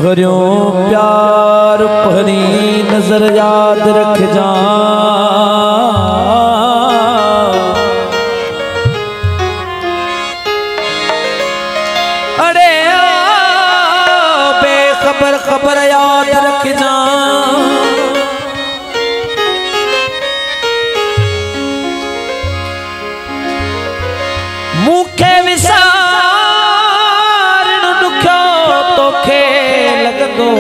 भरियो प्यार भरी नजर याद रख जा। अरे बेखबर खबर याद रख जा। मुखे विसार दुखो तो खे लगदो।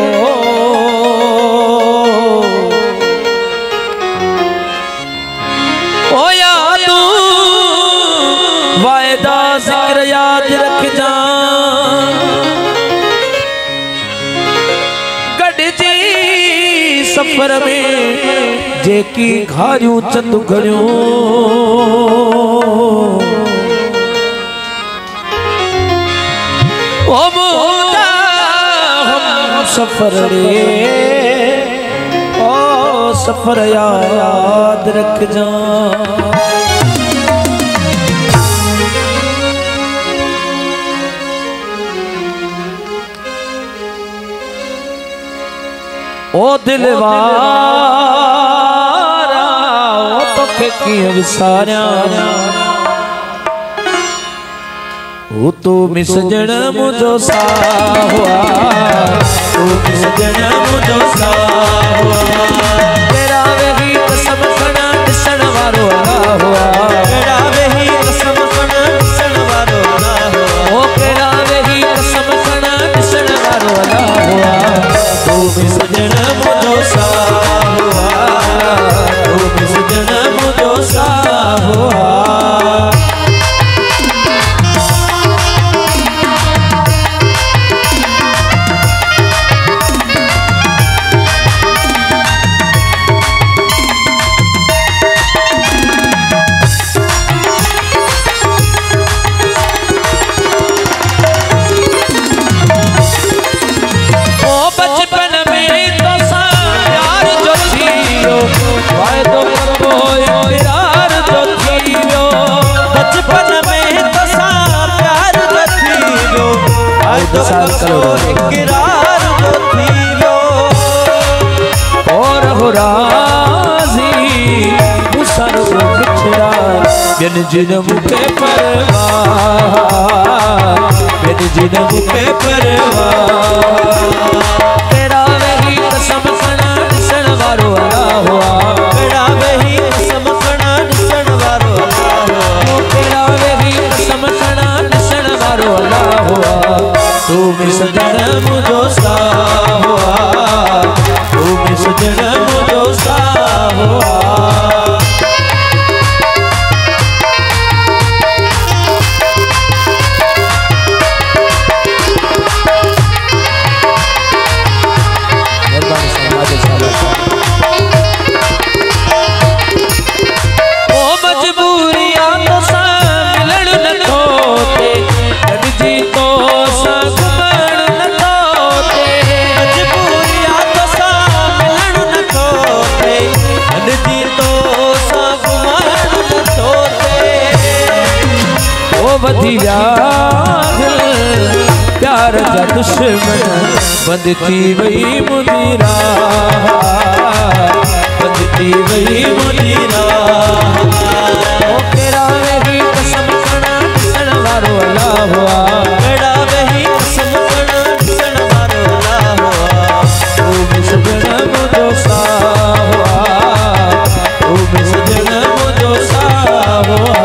ओ यादू वायदा जिक्र याद रख जा। गडजी सफर में जेकी घारियूं चंद घड़ियूं। ओ मोदा हम सफर रे, ओ सफर याद रख जा। ओ दिलवारा ओ तोखे कीअं विसारियां। ओ तू मिसजण मुझो साहुआ, तू मिसजण मुझो साहुआ। तेरा वेही कसम खणा ॾिसण वारो अल्लाह हुआ। तेरा वेही कसम खणा ॾिसण वारो अल्लाह हुआ। ओ तेरा वेही कसम खणा ॾिसण वारो अल्लाह हुआ। तू मिसजण मुझो साहुआ, तू मिसजण मुझो साहुआ। इकरार जो थीयो और हो राज़ी मुसर बिछड़ा। बिन जिनम के परवाह, बिन जिनम के परवाह। तेरा वही कसम खणा ॾिसण वारो अल्लाह हुआ। तेरा वही कसम खणा ॾिसण वारो अल्लाह हुआ। तेरा वही कसम खणा ॾिसण वारो अल्लाह हुआ। तू मिसजण मुझो साहुआ, तू मिसजण मुझो साहुआ। ओ मजबूरिया तो सा मिलण नथो थे, गॾिजी तो सा घुमण नथो थे। मजबूरिया तो सा मिलण नथो थे, गॾिजी तो सा घुमण नथो थे। ओ वधी विया प्यार जा दुश्मन, बंद थी वई मुंहिंजी राह, बंद थी वई मुंहिंजी राह। ओ तेरा वेही कसम खणा ॾिसण वारो अल्लाह हुआ। तेरा वेही कसम खणा ॾिसण वारो अल्लाह हुआ। तू मिसजण मुझो साहुआ, तू मिसजण मुझो साहुआ।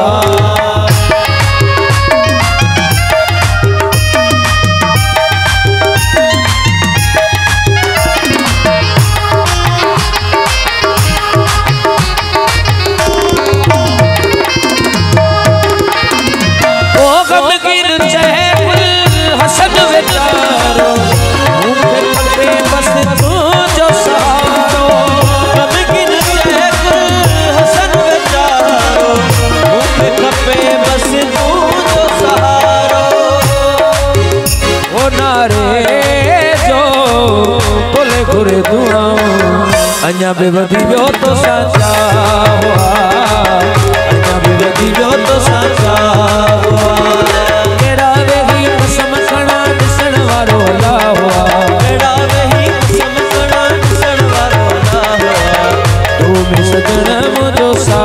अञा भी वधी वियो तो साचा हुआ, अञा भी वधी वियो तो साचा हुआ। तेरा वेही कसम खणा ॾिसण वारो अल्लाह हुआ। तेरा में सजन मुझो सा